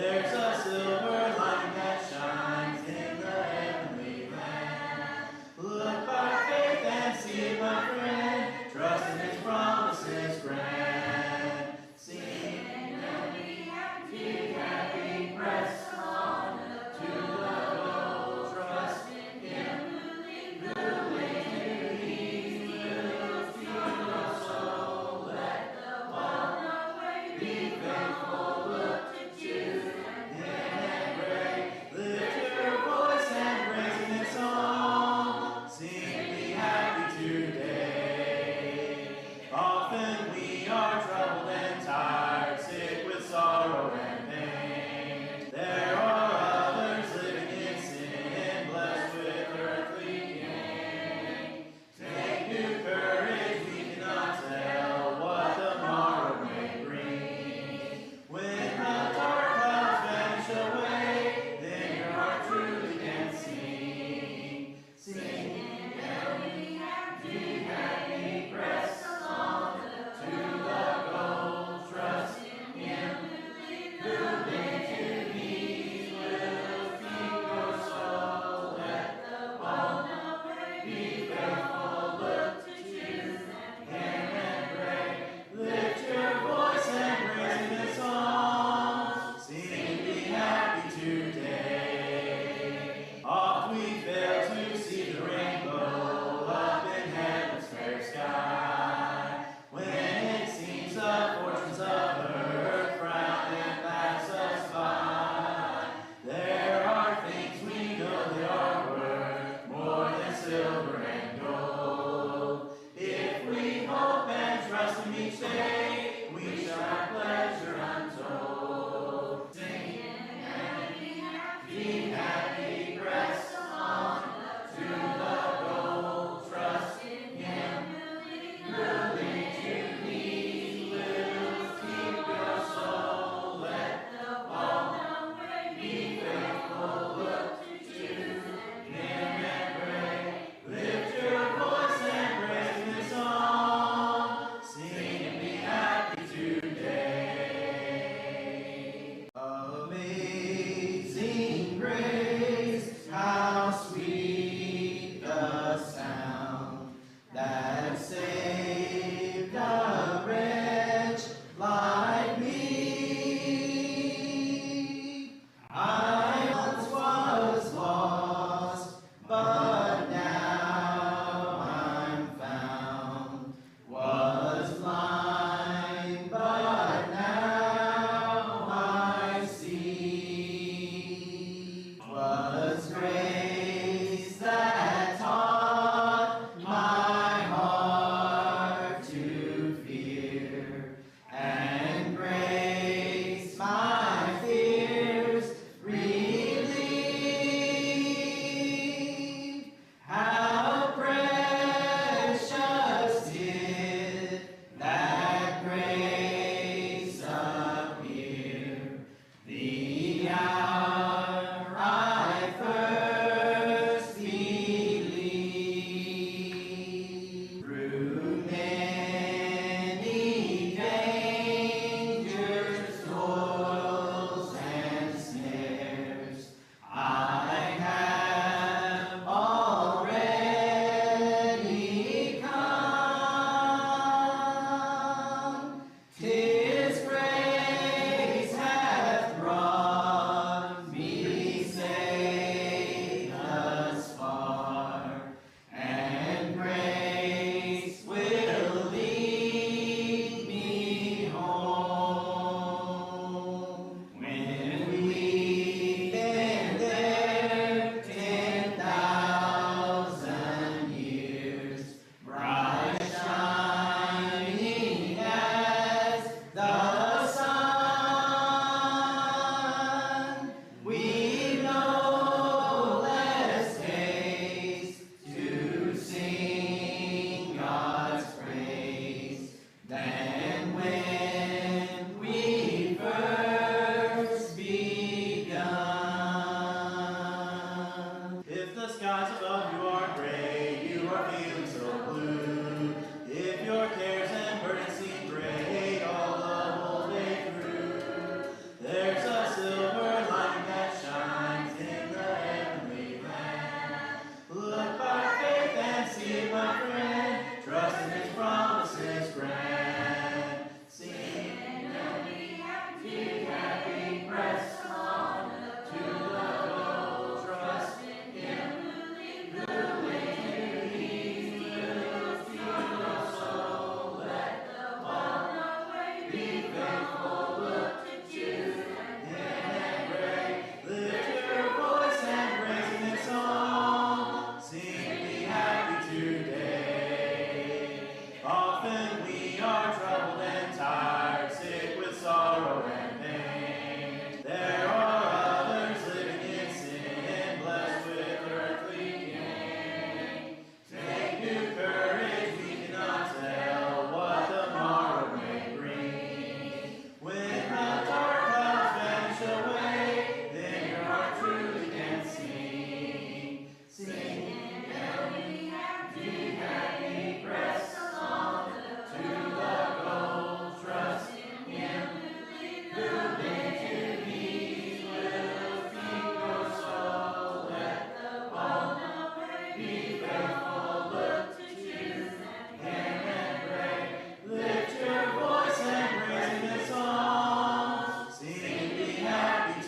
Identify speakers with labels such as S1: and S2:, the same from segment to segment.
S1: There's a silver light that shines in the heavenly land. Look by faith and see, my friend, trust in His promises grand. Sing and be happy, press on to the goal. Trust in Him, believe He will feed your soul. Let the one away be faithful, look to choose.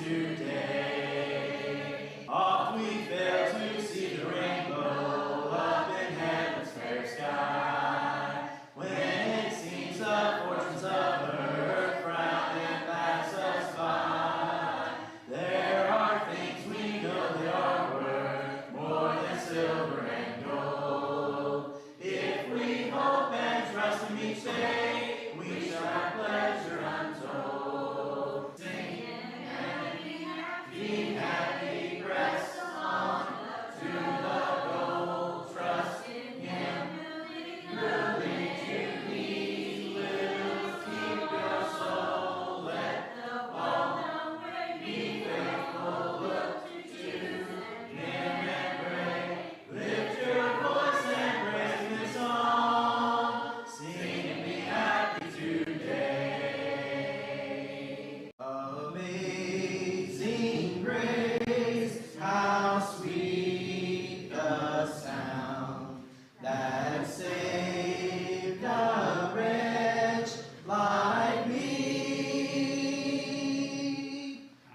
S1: today. Oft we fail to see the rainbow up in heaven's fair sky, when it seems the fortunes of earth frown and pass us by. There are things we know they are worth more than silver and gold. If we hope and trust Him each day, we shall have pleasure untold. Sing be happy, press on to the goal. Trust in Him, moving to These will keep your soul. Let the ball be faithful, look to Him and pray. Lift your voice and praise His song. Sing and be happy today. Amazing grace, how sweet the sound that saved a wretch like me.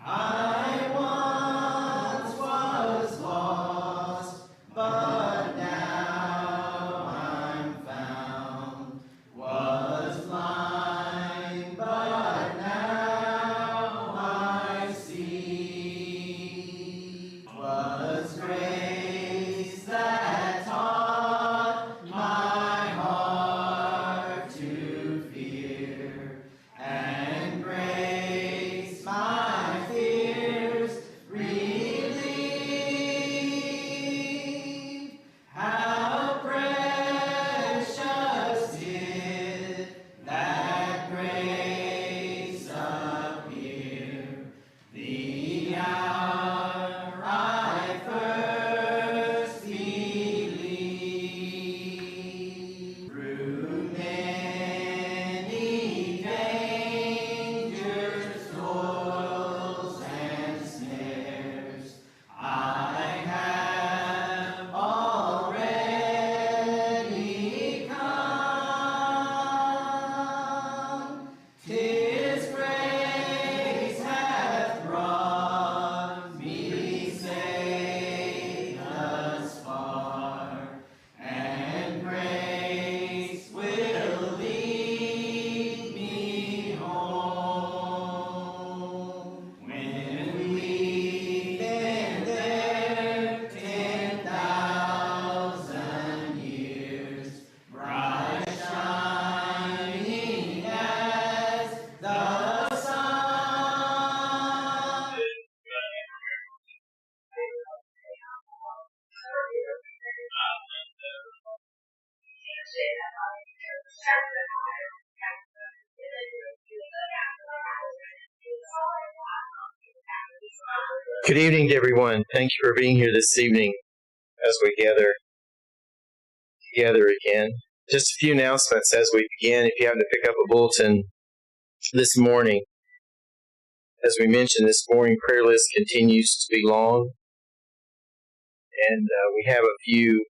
S1: I once was lost, but now I'm found. Was blind, but now I see. Was grace that taught my heart to fear, and grace my fears relieved. How precious did that grace appear, the hour I first believed. Through many dangers, toils, and snares, I have already come. 'Tis grace hath brought me safe thus far, and grace will lead me home. When we've been there 10,000 years, bright shining as the sun.
S2: Good evening to everyone. Thank you for being here this evening as we gather together again. Just a few announcements as we begin. If you happen to pick up a bulletin this morning, as we mentioned, this morning prayer list continues to be long, and we have a few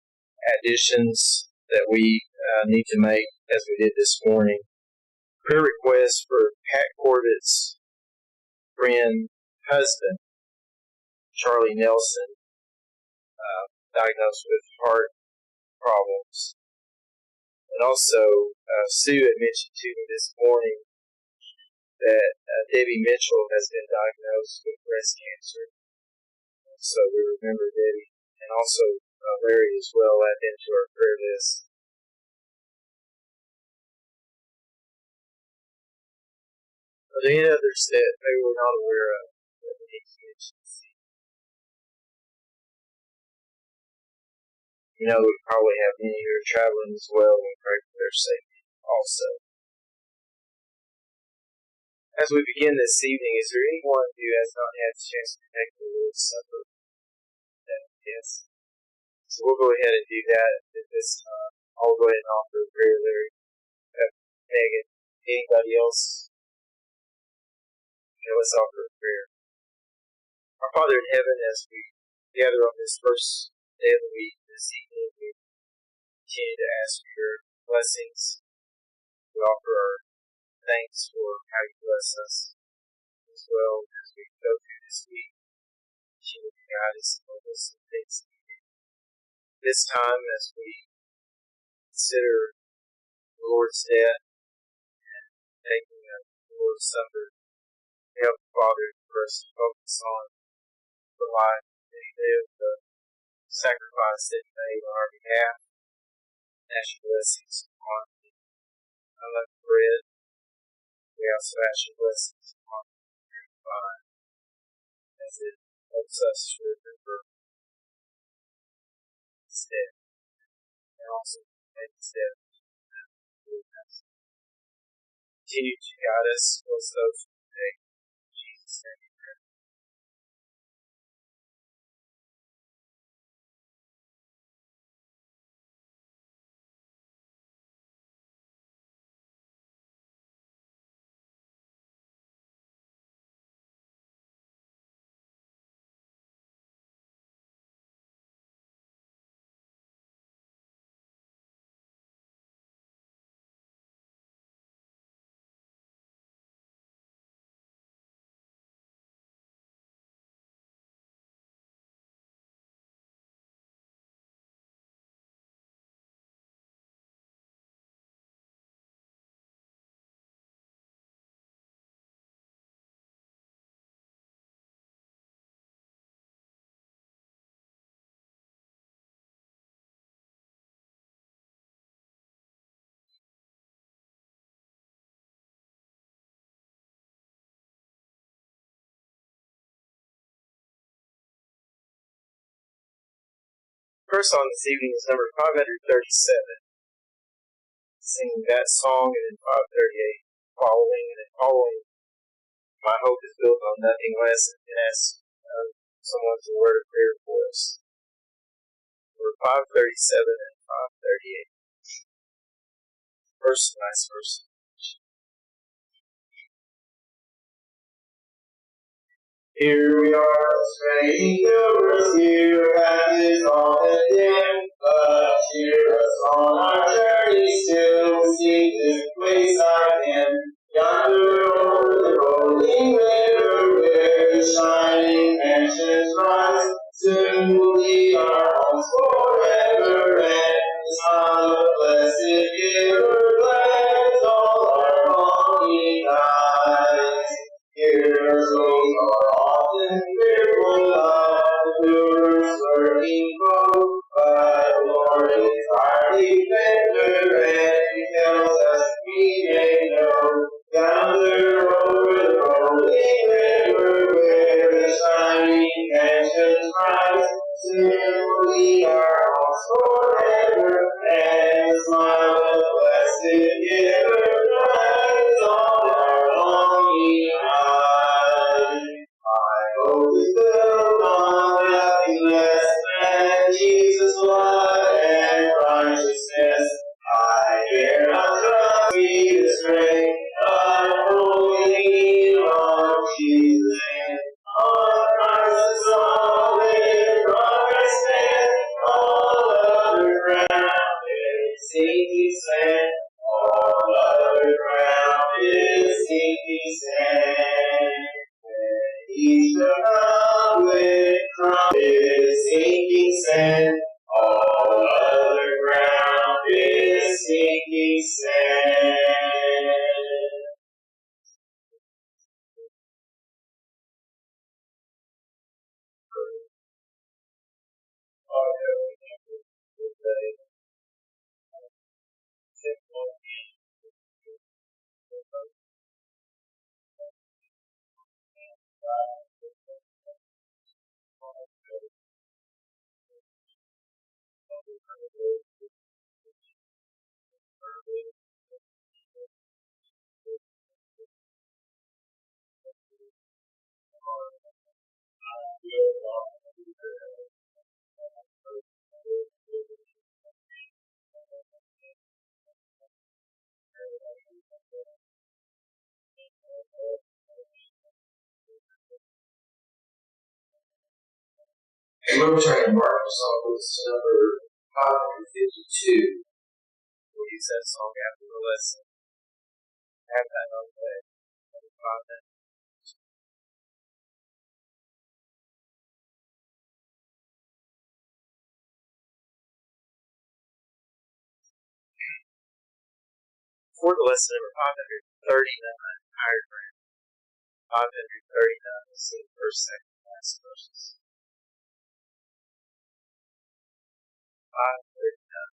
S2: additions that we need to make as we did this morning. Prayer request for Pat Corbett's friend, husband, Charlie Nelson, diagnosed with heart problems. And also, Sue had mentioned to me this morning that Debbie Mitchell has been diagnosed with breast cancer. So we remember Debbie, and also Larry as well, add them to our prayer list. Are there any others that maybe we're not aware of that we need to mention? You know, we probably have many who are traveling as well, and we pray for their safety also. As we begin this evening, is there anyone who has not had a chance to take the Lord's Supper? Yes. So we'll go ahead and do that at this time. I'll go ahead and offer a prayer, Larry. Megan, anybody else? Okay, let's offer a prayer. Our Father in heaven, as we gather on this first day of the week, this evening, we continue to ask for your blessings. We offer our thanks for how you bless us as well as we go through this us and help us in things. This time, as we consider the Lord's death and taking of the Lord's Supper, help Father first to focus on the life that He lived, the sacrifice that He made on our behalf. Ask your blessings upon the unleavened bread. We also ask your blessings upon the vine as it helps us to remember His death and also make His death. Continue to guide us towards those who take Jesus' name. First song this evening is number 537, singing that song, and then 538 following, and then following, My Hope is Built on Nothing Less, and ask someone to word a prayer for us. Number 537 and 538. First, nice verse.
S1: Here we are, strangers here, and is all again. But cheer us on our journey still, seek this place again. Yonder over the rolling river, where the shining mansions rise, soon will be our homes forever, and the smile of blessed giver gladens all our longing eyes. Here souls are often fearful of the lure's lurking foe, but the Lord is our defender, and He tells us we may know. Yonder over the rolling river, where the shining mansions rise, soon will be our homes forever, and the smile of the blessed giver gladens all our longing eyes. My hope is built on nothing less than Jesus' blood and righteousness. I dare not trust sweetest strength, but wholly lean on Jesus' hand. On Christ's solid rock I stand, all other ground is sinking sand. All other ground is sinking sand. Each around with crown is sinking sand. All other ground is sinking sand.
S2: We're turning Mark song number 552. We'll use that song after the lesson. Have that on the way. before the lesson number 539, higher ground. 539, let's see the first, second, last verses. 539.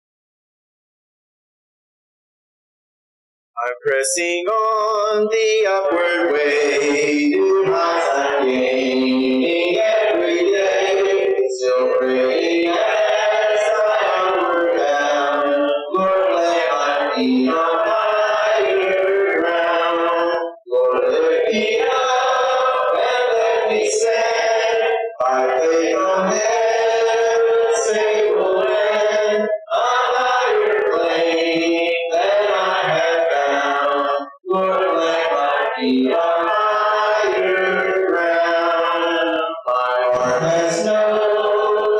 S2: I'm pressing on the upward way to my gaining every day, still praying as I onward bound. Lord, lay my feet on higher ground. Lord, lift me up and let me stand by faith on heaven's stable land, a higher plane than I have found. Lord, let my feet on higher ground. My heart has no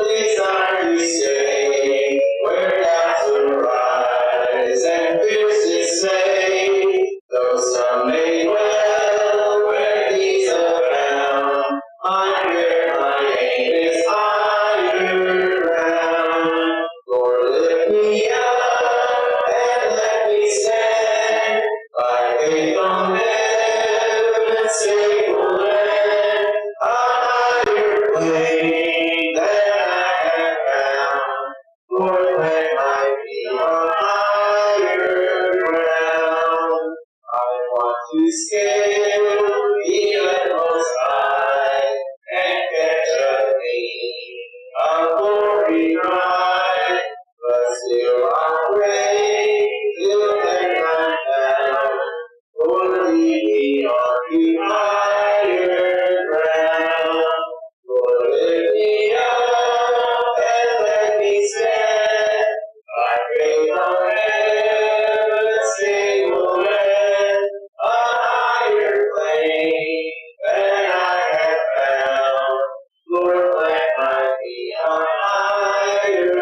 S2: desire to stay where doubts arise and fears dismay. Though some may dwell where these abound, my prayer, my aim is higher ground. Lord, lift me up and let me stand by faith on heaven's stable land, a higher plane than I have found. Lord, let my feet on higher ground. I want to scale the utmost high and catch a gleam of glory bright, but still I'll pray till then I'm found. Lord, lead me on to higher ground. Lord, lift me up and let me stand by faith on heaven's stable land, a higher plane than I have found. Lord, plant my feet on higher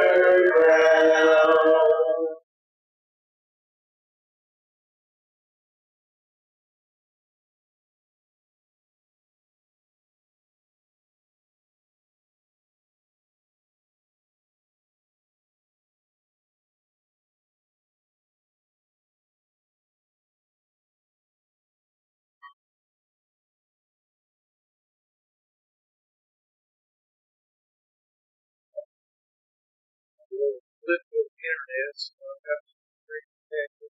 S2: ground. Lift the internet, so I've got to reconnect it.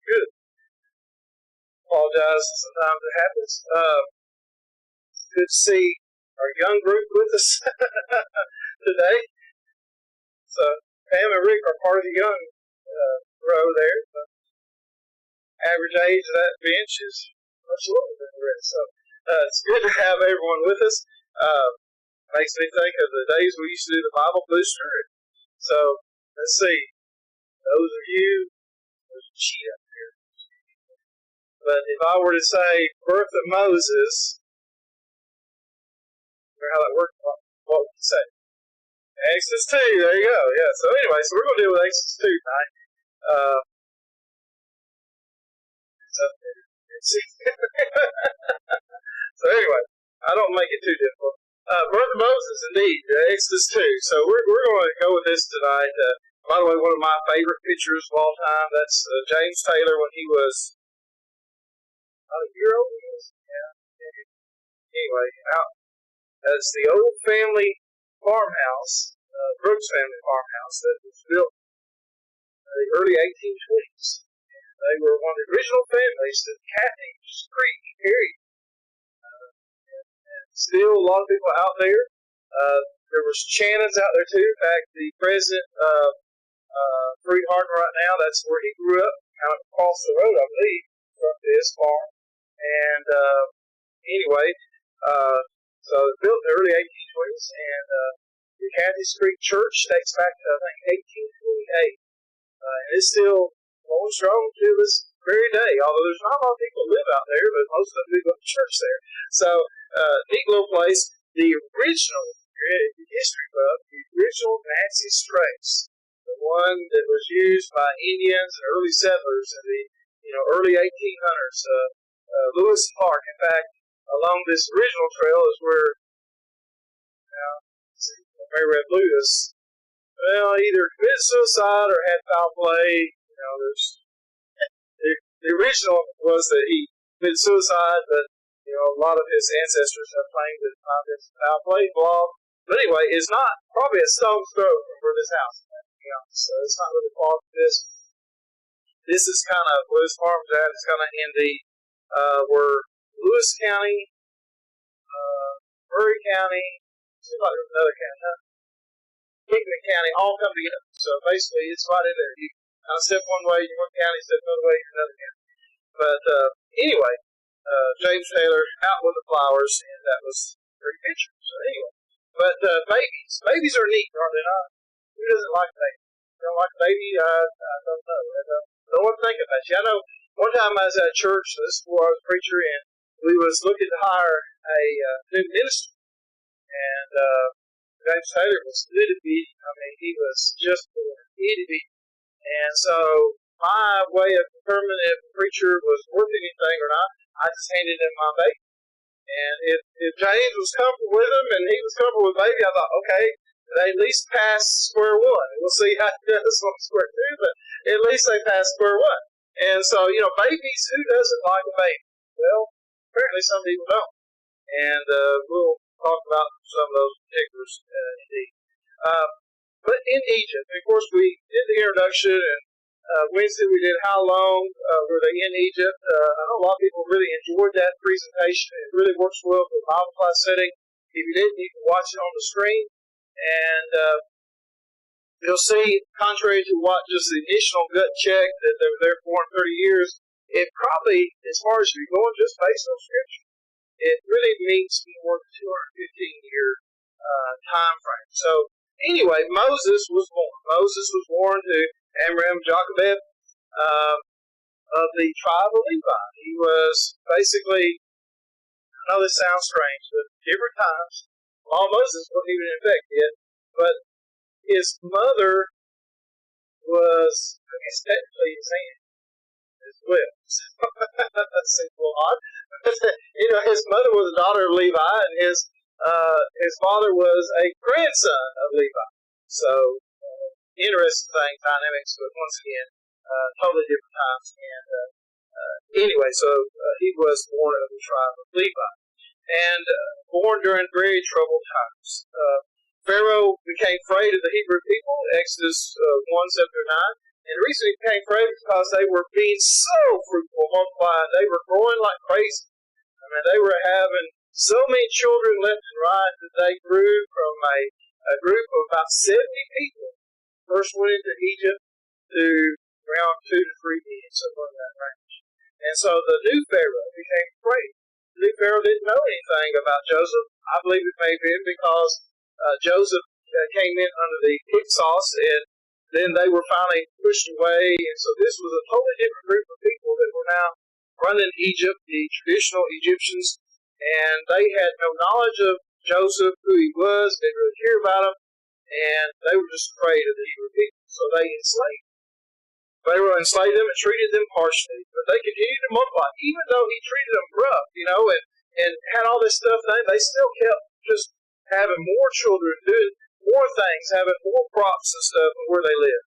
S2: Good. Apologize, sometimes it happens. Good to see our young group with us today. So Pam and Rick are part of the young row there. The average age of that bench is much lower than the rest. So it's good to have everyone with us. Makes me think of the days we used to do the Bible booster. So let's see. Those of you, there's a cheat up here. But if I were to say birth of Moses, or how that worked, what would you say? Exodus 2, there you go. Yeah, so anyway, so we're going to deal with Exodus 2 tonight. It's up there. So anyway, I don't make it too difficult.
S3: Brother Moses, indeed, Exodus 2. So we're going to go with this tonight. By the way, one of my favorite pictures of all time, that's James Taylor when he was a year old. Yeah. Anyway, out as the old family farmhouse, Brooks family farmhouse, that was built in the early 1820s. And they were one of the original families that Cathy's Creek carried. Still, a lot of people out there. There was Channons out there too. In fact, the president of Freed Harden right now, that's where he grew up, kind of across the road, I believe, from this farm. And anyway, so it was built in the early 1820s, and the Cathy's Creek Church dates back to, I think, 1828. And it's still going strong to this very day, although there's not a lot of people who live out there, but most of them do go to church there. So, neat little place. The original, the history book, the original Nancy Straits, the one that was used by Indians and early settlers in the early 1800s, Lewis Park. In fact, along this original trail is where Mary Red Lewis, either committed suicide or had foul play. The original was that he committed suicide, but a lot of his ancestors have claimed that it's not his foul play blog. But anyway, it's not probably a stone's throw from where this house is at, to be honest. So it's not really far from this. This is kind of where this farm's at. It's kind of in the where Lewis County, Murray County, seems like there's another county, Hickman County, all come together. So basically, it's right in there. You kind of step one way, you're one county, step another way, you're another county. But anyway, James Taylor out with the flowers, and that was a great picture. So anyway, but babies are neat, aren't they not? Who doesn't like a baby? You don't like a baby? I don't know. I don't want to think about you. I know one time I was at church, this is where I was a preacher, and we was looking to hire a new minister, and James Taylor was itty bitty. I mean, he was just itty bitty. And so my way of determining if a preacher was worth anything or not, I just handed him my baby. And if James was comfortable with him and he was comfortable with baby, I thought, okay, they at least passed square one. We'll see how he does on square two, but at least they passed square one. And so, babies, who doesn't like a baby? Well, apparently some people don't. And we'll talk about some of those particulars indeed. But in Egypt, of course, we did the introduction, and Wednesday we did How Long Were They in Egypt. I know a lot of people really enjoyed that presentation. It really works well for the Bible class setting. If you didn't, you can watch it on the screen. And you'll see, contrary to what just the initial gut check that they were there for in 30 years, it probably, as far as you're going just based on Scripture, it really meets more than 215-year time frame. So, anyway, Moses was born. Moses was born to Amram Jochebed of the tribe of Levi. He was basically, I know this sounds strange, but different times, law of Moses wasn't even in effect yet, but his mother was, I guess technically his aunt as well. That seems a little odd. His mother was a daughter of Levi, and his father was a grandson of Levi. So, interesting thing, dynamics, but once again, totally different times. And anyway, so he was born of the tribe of Levi, and born during very troubled times. Pharaoh became afraid of the Hebrew people, Exodus 1:7-9. And the reason he became afraid was because they were being so fruitful, multiplied. They were growing like crazy. I mean, they were having so many children left and right that they grew from a group of about 70 people. First went into Egypt to around 2 to 3 million, somewhere in that range. And so the new Pharaoh became afraid. The new Pharaoh didn't know anything about Joseph. I believe it may have been because Joseph came in under the Hyksos, and then they were finally pushed away. And so this was a totally different group of people that were now running Egypt, the traditional Egyptians, and they had no knowledge of Joseph, who he was, didn't really care about him, and they were just afraid of the Hebrew people. So they enslaved them. Pharaoh enslaved them and treated them harshly, but they continued to multiply. Even though he treated them rough, and had all this stuff, they still kept just having more children, doing more things, having more crops and stuff where they live.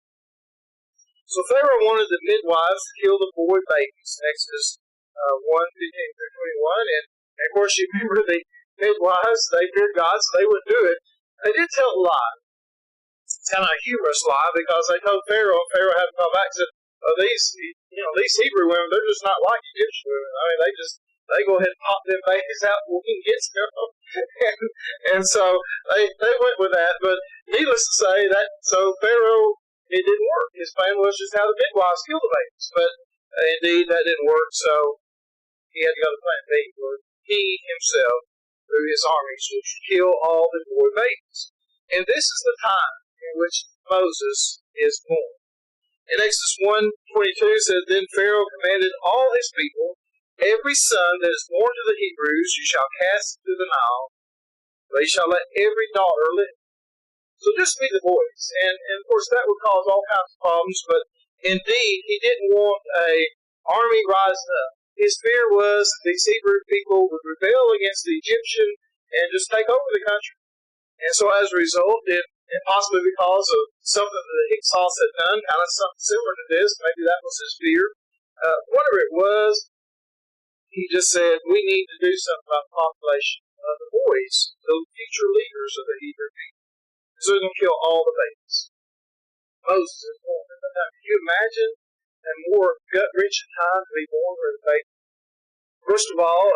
S3: So Pharaoh wanted the midwives to kill the boy babies, Exodus 1:15-21. And of course, you remember the midwives, they feared God, so they wouldn't do it. They did tell a lie. It's kind of a humorous lie, because they told Pharaoh, and Pharaoh had to call back and said, oh, these Hebrew women, they're just not like Egyptian women. I mean, they go ahead and pop them babies out when we can get to them. and so they went with that. But needless to say, so Pharaoh, it didn't work. His plan was just how the midwives kill the babies. But indeed, that didn't work. So he had to go to plan B, where he himself, through his armies, would kill all the boy babies. And this is the time in which Moses is born. In Exodus 1:22 says, Then Pharaoh commanded all his people, Every son that is born to the Hebrews you shall cast into the Nile, but you shall let every daughter live. So just be the boys. And of course that would cause all kinds of problems, but indeed he didn't want an army rising up. His fear was these Hebrew people would rebel against the Egyptian and just take over the country. And so as a result, and possibly because of something that Hyksos had done, kind of something similar to this, maybe that was his fear, whatever it was, he just said, we need to do something about the population of the boys, the future leaders of the Hebrew people. So we're going to kill all the babies. Moses is born. Now, can you imagine a more gut-wrenching time to be born with a baby? First of all,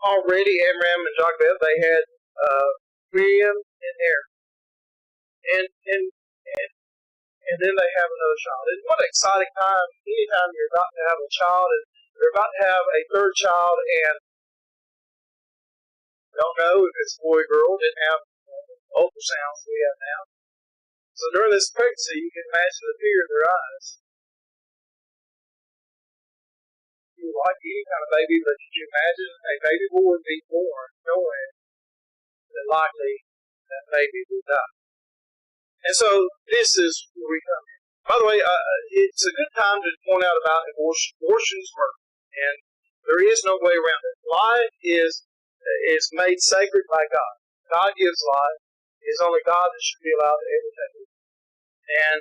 S3: already Amram and Jochebed, they had Miriam and Aaron. And then they have another child. And what an exciting time, anytime you're about to have a child, and they're about to have a third child, and don't know if it's boy or girl, didn't have ultrasounds we have now. So during this pregnancy, you can imagine the fear in their eyes. You like any kind of baby, but could you imagine a baby boy being born knowing that likely that baby will die? And so this is where we come in. By the way, it's a good time to point out about abortion. Abortion is murder, and there is no way around it. Life is made sacred by God. God gives life. It's only God that should be allowed to ever take it. And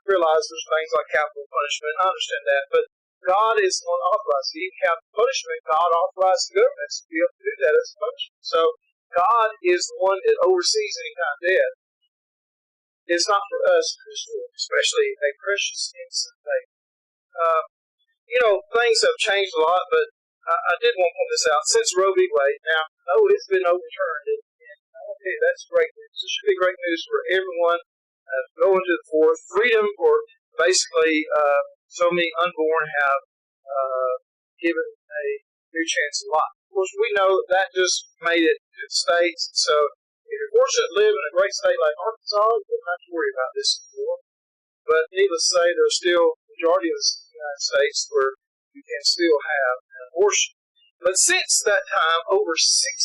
S3: realize there's things like capital punishment. I understand that, but God is the one authorized. Even capital punishment, God authorized the governments to be able to do that as a punishment. So God is the one that oversees any kind of death. It's not for us to destroy, especially a precious innocent baby. Things have changed a lot, but I did want to point this out. Since Roe v. Wade, now, it's been overturned, and okay, that's great news. This should be great news for everyone going to the fourth. Freedom for basically so many unborn have given a new chance of life. Of course, we know that just made it to the states, so if you're fortunate to live in a great state like Arkansas, you don't have to worry about this anymore. But needless to say, there's still a majority of the United States where you can still have an abortion. But since that time, over 64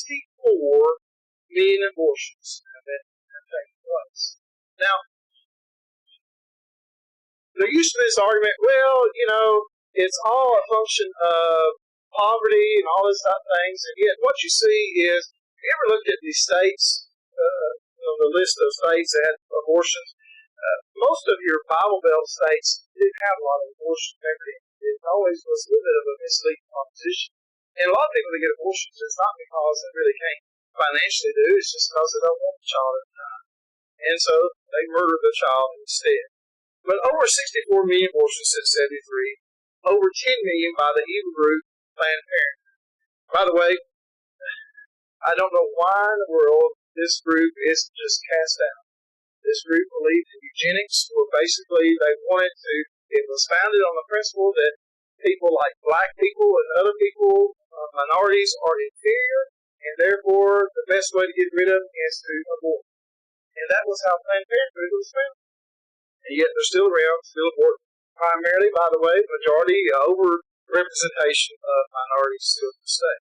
S3: million abortions have taken place. Now, there used to be this argument, it's all a function of poverty and all this type of things, and yet what you see is, if you ever looked at these states, the list of states that had abortions, most of your Bible Belt states didn't have a lot of abortions. It always was a little bit of a misleading proposition. And a lot of people that get abortions, it's not because they really can't financially do it, it's just because they don't want the child at the time. And so they murder the child instead. But over 64 million abortions since 73, over 10 million by the evil group Planned Parenthood. By the way, I don't know why in the world this group isn't just cast out. This group believed in eugenics, where basically they wanted to, it was founded on the principle that people like black people and other people, minorities, are inferior, and therefore the best way to get rid of them is to abort. And that was how Planned Parenthood was founded. And yet they're still around, still aborting. Primarily, by the way, majority over-representation of minorities still in the state.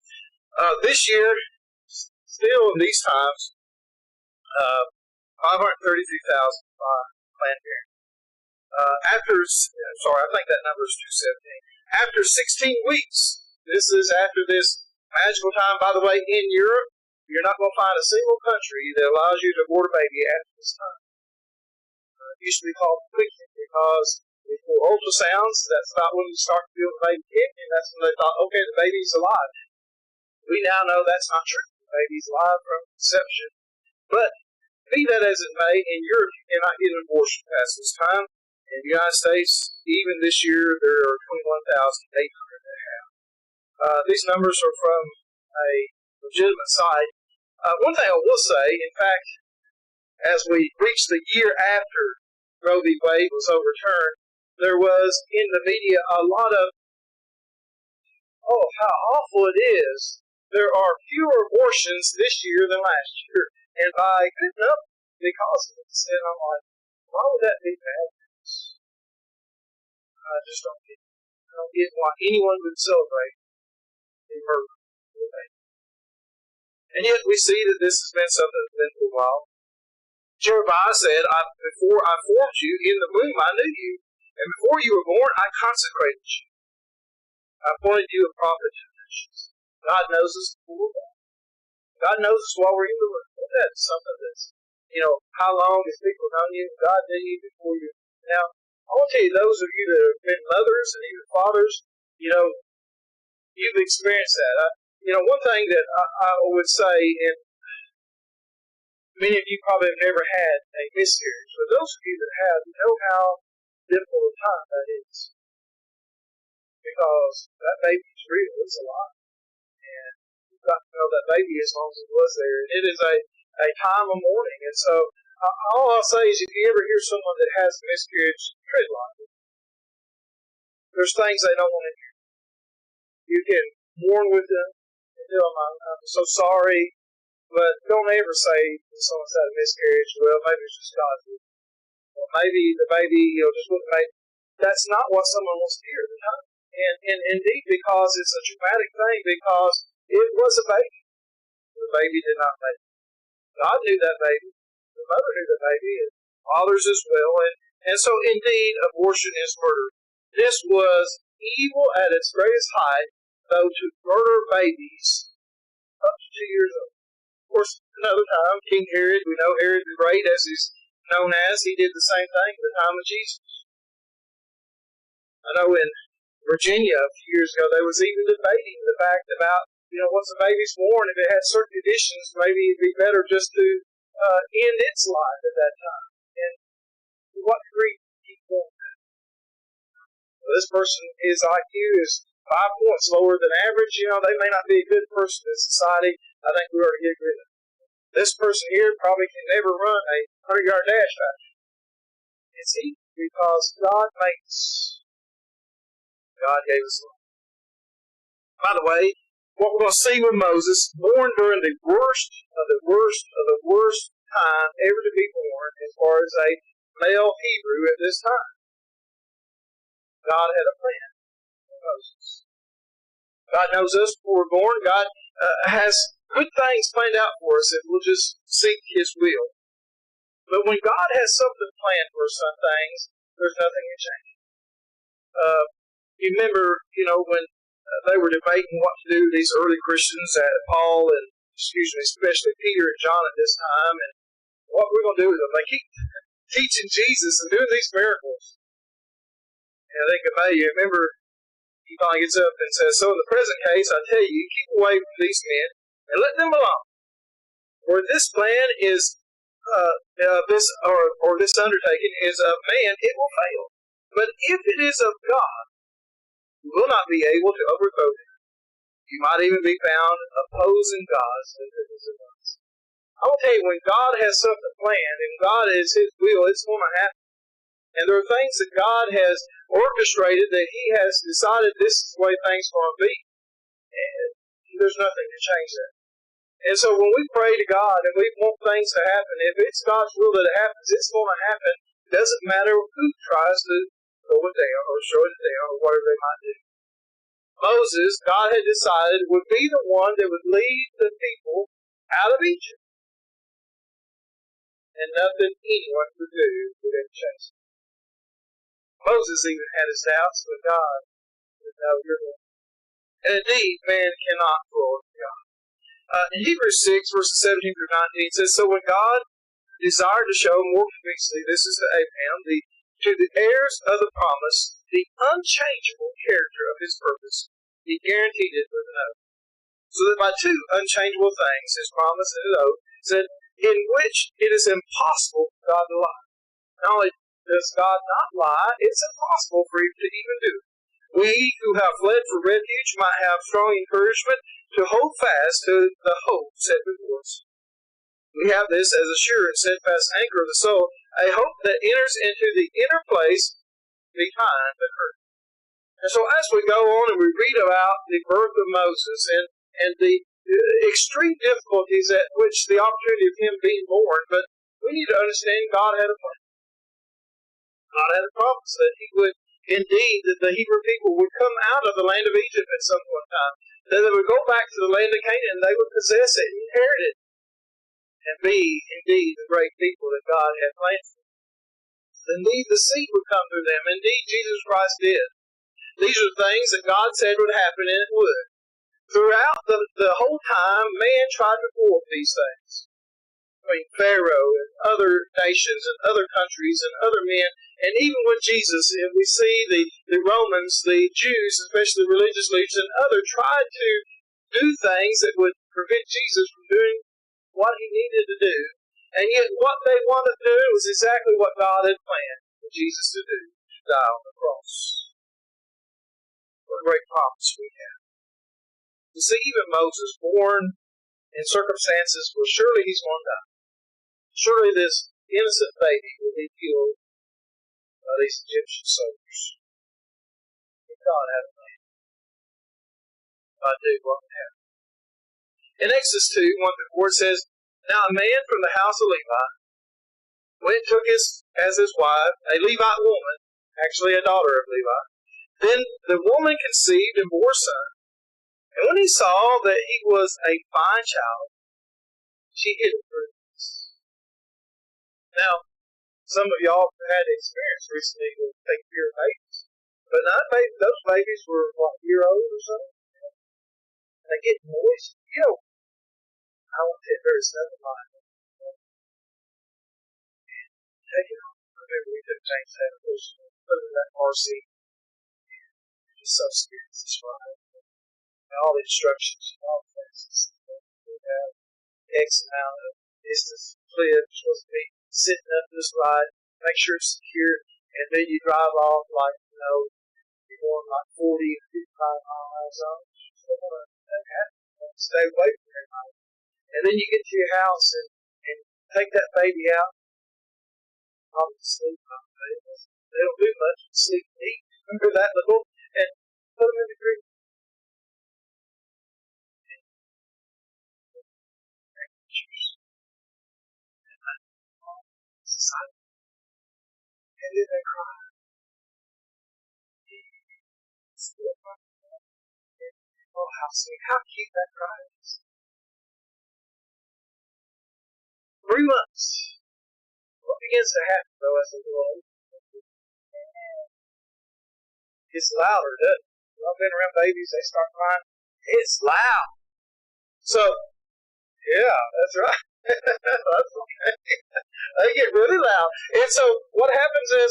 S3: This year, still in these times, 533,000 by Planned Parenthood. I think that number is 217. After 16 weeks, this is after this Magical time, by the way, in Europe, you're not going to find a single country that allows you to abort a baby after this time. It used to be called quickening because before ultrasounds, that's about when you start to feel the baby kicking. That's when they thought, okay, the baby's alive. We now know that's not true. The baby's alive from conception. But be that as it may, in Europe you cannot get an abortion past this time. In the United States, even this year, there are 21,800 that have. These numbers are from a legitimate site. One thing I will say, in fact, as we reached the year after Roe v. Wade was overturned, there was in the media a lot of, oh, how awful it is. There are fewer abortions this year than last year, and by good enough because of it. And I'm like, why would that be bad news? I just don't get why anyone would celebrate the murder of a baby. And yet we see that this has been something that's been for a while. Jeremiah said, before I formed you in the womb, I knew you. And before you were born, I consecrated you. I appointed you a prophet to the nations. God knows us before that. God knows us while we're in the womb. That's something that's, how long has people known you? God knew you before you. Now, I want to tell you, those of you that have been mothers and even fathers, you've experienced that. One thing that I would say, and many of you probably have never had a miscarriage, but those of you that have, you know how difficult a time that is. Because that baby's real, it's alive. And you've got to know that baby as long as it was there. And it is a time of mourning. And so, all I'll say is if you ever hear someone that has a miscarriage, tread lightly. There's things they don't want to hear. You can mourn with them and tell them, I'm so sorry, but don't ever say to someone's had a miscarriage, well, maybe it's just God's will. Or maybe the baby, just wouldn't make. That's not what someone wants to hear at the time. And indeed, because it's a traumatic thing, because it was a baby. The baby did not make it. God knew that baby. The mother knew the baby, and fathers as well. And so, indeed, abortion is murder. This was evil at its greatest height, though to murder babies up to 2 years old. Of course, another time, King Herod, we know Herod the Great, as he's known as, he did the same thing at the time of Jesus. I know in Virginia a few years ago, they was even debating the fact about, once a baby's born, if it had certain conditions, maybe it'd be better just to end its life at that time. And to what degree do you want that? Well, this person, his IQ is 5 points lower than average. They may not be a good person in society. I think we ought to get rid of it. This person here probably can never run a 100-yard dash faster. It's easy because God makes. God gave us life. By the way, what we're going to see with Moses, born during the worst of the worst time ever to be born as far as a male Hebrew at this time. God had a plan for Moses. God knows us before we're born. God has good things planned out for us if we'll just seek His will. But when God has something planned for some things, there's nothing to change. You remember, when they were debating what to do, these early Christians, Paul and, especially Peter and John at this time, and what we're going to do with them. They keep teaching Jesus and doing these miracles. And I think you remember, he finally gets up and says, so in the present case, I tell you, keep away from these men and let them alone. For this plan is, this undertaking is of man, it will fail. But if it is of God, you will not be able to overthrow him. You might even be found opposing God as it is of us. I will tell you, when God has something planned, and God is His will, it's going to happen. And there are things that God has orchestrated that He has decided this is the way things are going to be. And there's nothing to change that. And so when we pray to God and we want things to happen, if it's God's will that it happens, it's going to happen. It doesn't matter who tries to throw it down or show it down or whatever they might do. Moses, God had decided, would be the one that would lead the people out of Egypt. And nothing anyone could do would ever change it. Moses even had his doubts, but God said, no, you're going. And indeed, man cannot glorify God. In Hebrews 6, verses 17 through 19, it says, So when God desired to show more convincingly, this is to Abraham, to the heirs of the promise, the unchangeable character of his purpose, he guaranteed it with an oath. So that by two unchangeable things, his promise and his oath, said, in which it is impossible for God to lie. Not only does God not lie, it's impossible for him to even do it. We who have fled for refuge might have strong encouragement to hold fast to the hope set before us. We have this as a sure and steadfast anchor of the soul, a hope that enters into the inner place behind the curtain. And so as we go on and we read about the birth of Moses and the extreme difficulties at which the opportunity of him being born, but we need to understand God had a plan. God had a promise that he would indeed, that the Hebrew people would come out of the land of Egypt at some point in time, that they would go back to the land of Canaan, and they would possess it and inherit it, and be indeed the great people that God had planned for them. Indeed, the seed would come through them. Indeed, Jesus Christ did. These are things that God said would happen, and it would. Throughout the whole time, man tried to thwart these things. I mean, Pharaoh and other nations and other countries and other men, and even with Jesus, and we see the Romans, the Jews, especially the religious leaders and others, tried to do things that would prevent Jesus from doing what he needed to do. And yet what they wanted to do was exactly what God had planned for Jesus to do, to die on the cross. What a great promise we have. You see, even Moses, born in circumstances where surely he's going to die. Surely this innocent baby will be killed by these Egyptian soldiers. But God had a plan. God knew what would happen. In Exodus 2, 1-4 says, Now a man from the house of Levi went and took as his wife a Levite woman, actually a daughter of Levi. Then the woman conceived and bore a son. And when he saw that he was a fine child, she hid him for this. Now, some of y'all have had experience recently with taking care of babies. But not babies, those babies were, what, a year old or something? They get moist. You know, I want to tell there's nothing like it. Take it home. I remember we took James to have a put in that car seat. You're just so scared. It's right. And all the instructions and all the things. We have X amount of distance clip. You're supposed to be sitting up this ride. Make sure it's secure. And then you drive off like, you're going like 40 or 55 miles an hour. Stay away from everybody. And then you get to your house and take that baby out. Probably sleep. They don't do much but sleep and eat. Remember that little? And put them in the creek. And then they cry. Oh, how sweet. How cute that cry is. 3 months. What begins to happen, though, as they grow older? It's louder, doesn't it? I've been around babies, they start crying. It's loud. So, yeah, that's right. That's okay. They get really loud. And so, what happens is,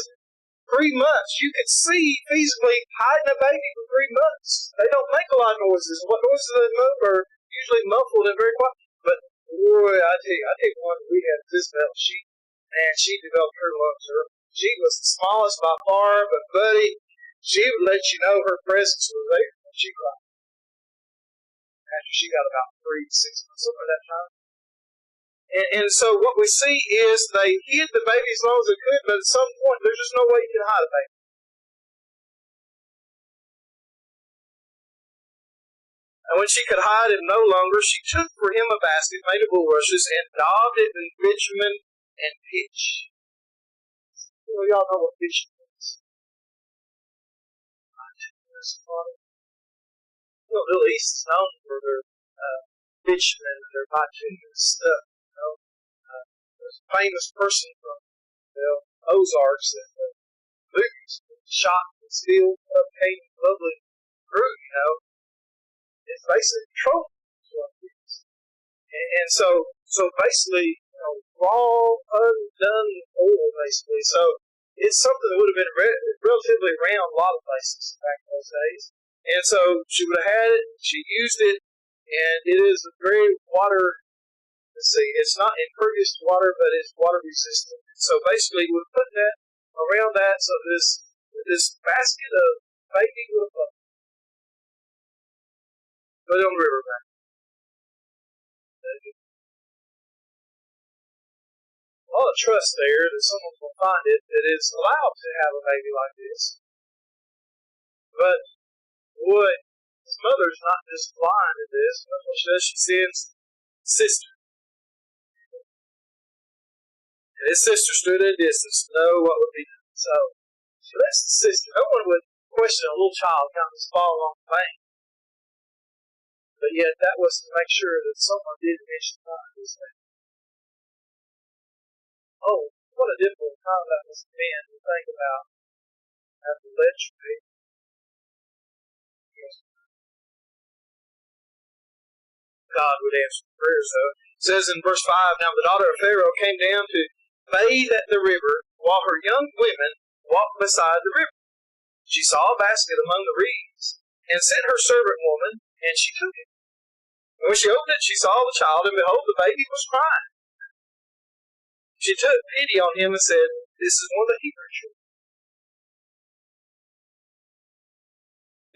S3: 3 months, you could see feasibly hiding a baby for 3 months. They don't make a lot of noises. What noises they make are usually muffled and very quiet. But boy, I tell you one that we had this metal. She developed her lungs early. She was the smallest by far, but buddy, she would let you know her presence was there when she cried. After she got about 3 to 6 months, somewhere that time. And so what we see is they hid the baby as long as they could, but at some point there's just no way you can hide a baby. And when she could hide him no longer, she took for him a basket made of bulrushes and daubed it in bitumen and pitch. Y'all know what bitumen is. The Middle East is known for their bitumen and their bitumen stuff. There's a famous person from the Ozarks that movies shot and still upcame lovely crew, It's basically control. And so basically, raw, undone oil, basically. So it's something that would have been relatively around a lot of places back in those days. And so she would have had it, she used it, and it is a very water, let's see, it's not impervious to water, but it's water resistant. So basically, we put that around that, so this basket of baby would have put it on the riverbank. A lot of trust there that someone will find it that is allowed to have a baby like this. But boy, his mother's not just blind to this. That's what she does. She sends sister. And his sister stood at a distance to know what would be done. So she lets the sister. No one would question a little child kind of just falling on the bank. But yet that was to make sure that someone did mention this thing. Oh, what a difficult time that must have been to think about after lecherity. God would answer prayers, though. It says in verse 5, Now the daughter of Pharaoh came down to bathe at the river, while her young women walked beside the river. She saw a basket among the reeds, and sent her servant woman, and she took it. And when she opened it, she saw the child, and behold, the baby was crying. She took pity on him and said, This is one of the Hebrew children.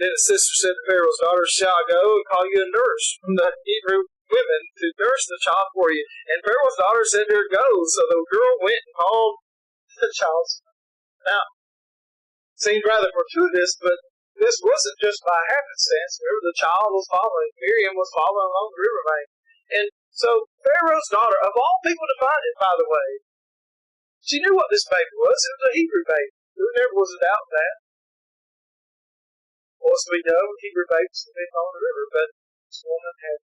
S3: Then the sister said to Pharaoh's daughter, Shall I go and call you a nurse from the Hebrew women to nurse the child for you? And Pharaoh's daughter said to her, Go. So the girl went and called the child's mother. Now, it seemed rather fortuitous, but this wasn't just by happenstance. Remember, the child was following. Miriam was following along the riverbank. And so Pharaoh's daughter, of all people to find it, by the way, she knew what this baby was. It was a Hebrew baby. There never was a doubt of that. Well, as we know, Hebrew babies have been on the river, but this woman had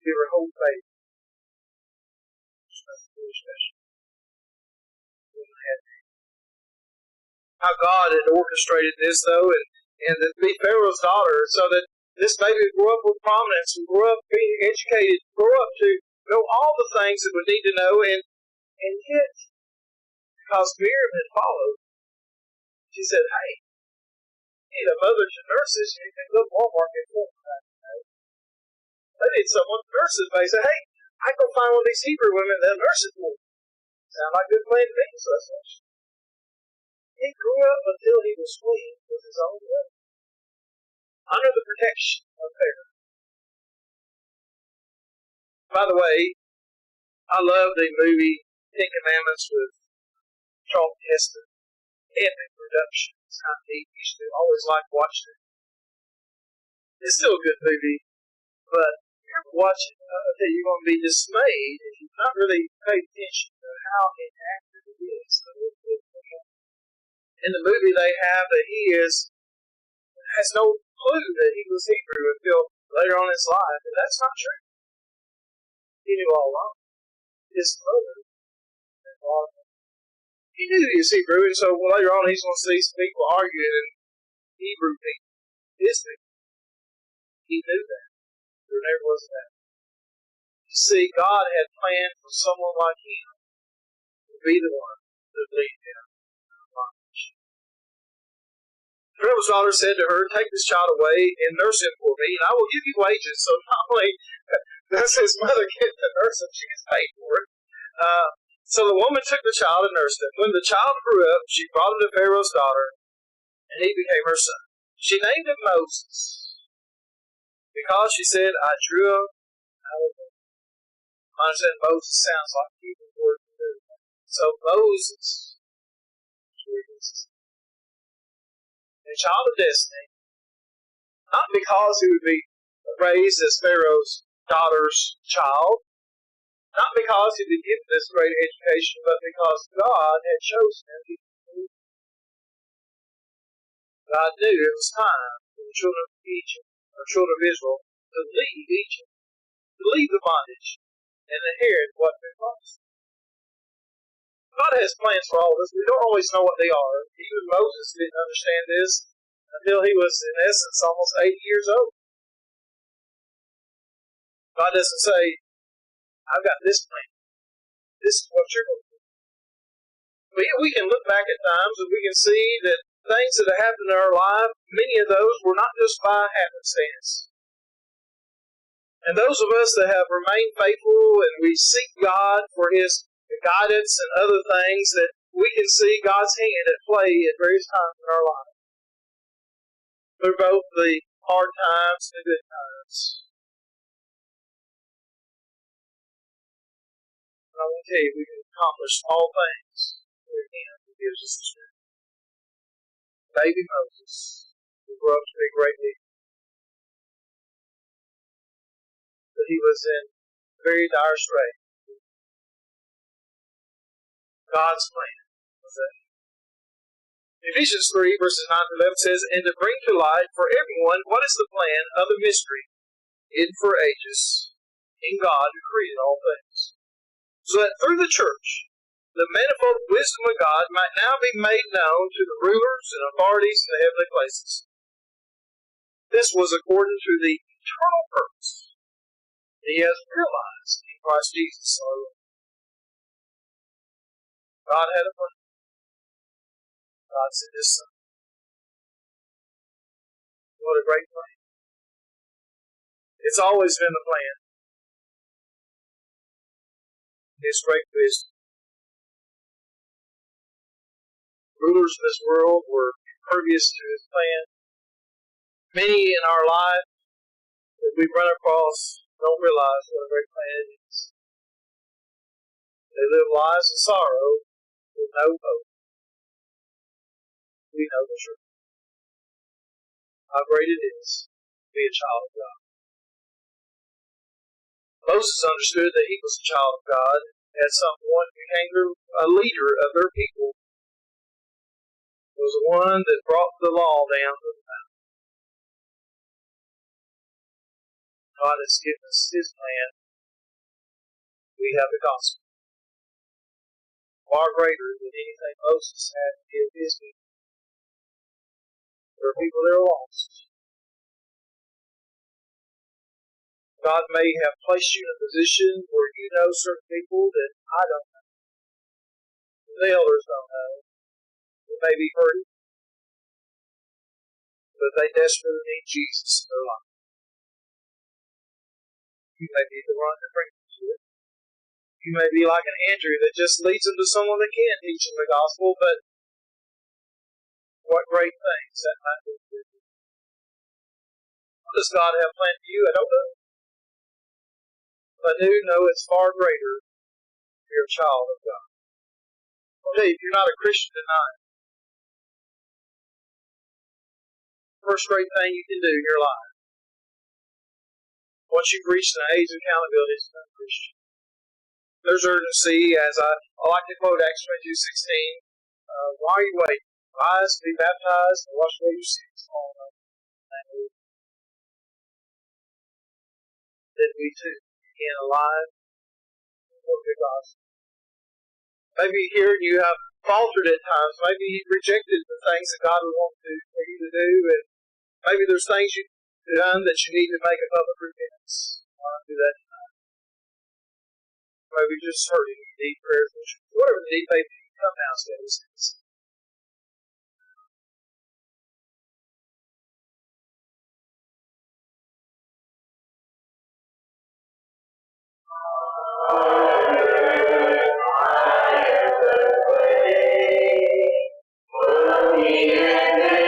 S3: give her whole baby. How God had orchestrated this, though, and to be Pharaoh's daughter, so that this baby would grow up with prominence and grow up being educated, grow up to know all the things that we need to know, and yet, because Miriam had followed, she said, Hey, you need a mother to nurse this. You can go to Walmart and get one. They need someone to nurse it. They said, Hey, I can go find one of these Hebrew women that'll nurse it for me. Sound like a good plan to me, so that's what he grew up until he was clean with his own blood, under the protection of Pharaoh. By the way, I love the movie Ten Commandments with Charlton Heston. Epic production. It's kind of neat. Used to always like watching it. It's still a good movie, but if you ever watch it, I tell you, you're going to be dismayed if you've not really paid attention to how inactive it is. In the movie, they have that he has no clue that he was Hebrew until later on in his life, and that's not true. He knew all along. His mother and father. He knew he was Hebrew, and so later on he's going to see some people arguing in Hebrew people. His people. He knew that. There never was that. You see, God had planned for someone like him to be the one to lead him. Pharaoh's daughter said to her, Take this child away and nurse him for me, and I will give you wages. So not only does his mother get to nurse him, she gets paid for it. So the woman took the child and nursed him. When the child grew up, she brought him to Pharaoh's daughter, and he became her son. She named him Moses, because she said, I drew him out of the womb. I understand Moses sounds like a Hebrew word for do. So Moses, a child of destiny, not because he would be raised as Pharaoh's daughter's child, not because he'd been given this great education, but because God had chosen him. God knew it was time for the children of Egypt, or children of Israel, to leave Egypt, to leave the bondage, and inherit what they promised. God has plans for all of us. We don't always know what they are. Even Moses didn't understand this until he was, in essence, almost 80 years old. God doesn't say, I've got this plan. This is what you're going to do. But we can look back at times and we can see that things that have happened in our life, many of those were not just by happenstance. And those of us that have remained faithful and we seek God for His guidance and other things, that we can see God's hand at play at various times in our life. Through both the hard times and the good times. And I want to tell you, we can accomplish all things through Him who gives us the strength. Baby Moses, who grew up to be a great leader, but he was in very dire straits. God's plan was that. Ephesians 3, verses 9 to 11 says, and to bring to light for everyone what is the plan of the mystery hidden for ages in God who created all things, so that through the church the manifold wisdom of God might now be made known to the rulers and authorities in the heavenly places. This was according to the eternal purpose that He has realized in Christ Jesus our Lord. God had a plan. God sent His Son. What a great plan. It's always been the plan. His great wisdom. Rulers of this world were impervious to His plan. Many in our life that we run across don't realize what a great plan it is. They live lives of sorrow with no hope. We know the truth. How great it is to be a child of God. Moses understood that he was a child of God. At some point became a leader of their people. He was the one that brought the law down to the mountain. God has given us His plan. We have the gospel. Far greater than anything Moses had to give his people. There are people that are lost. God may have placed you in a position where you know certain people that I don't know. The elders don't know. They may be hurting. But they desperately need Jesus in their life. You may be the one that brings them to it. You may be like an Andrew that just leads them to someone that can teach them the gospel, but what great things that might be for you. What does God have planned for you? I don't know. But I do know it's far greater if you're a child of God. I'll tell you, if you're not a Christian tonight, the first great thing you can do in your life, once you've reached an age of accountability, is to become a Christian. There's urgency, as I like to quote Acts 22:16. Why are you waiting? Rise, be baptized, and wash away your sins. That we too begin alive for the gospel. Maybe here you have faltered at times. Maybe you've rejected the things that God would want for you to do, and maybe there's things you've done that you need to make a public repentance. Why not do that tonight? Maybe you're just hurting, you need prayer. Whatever the need may be, come now, stay.
S1: Put me in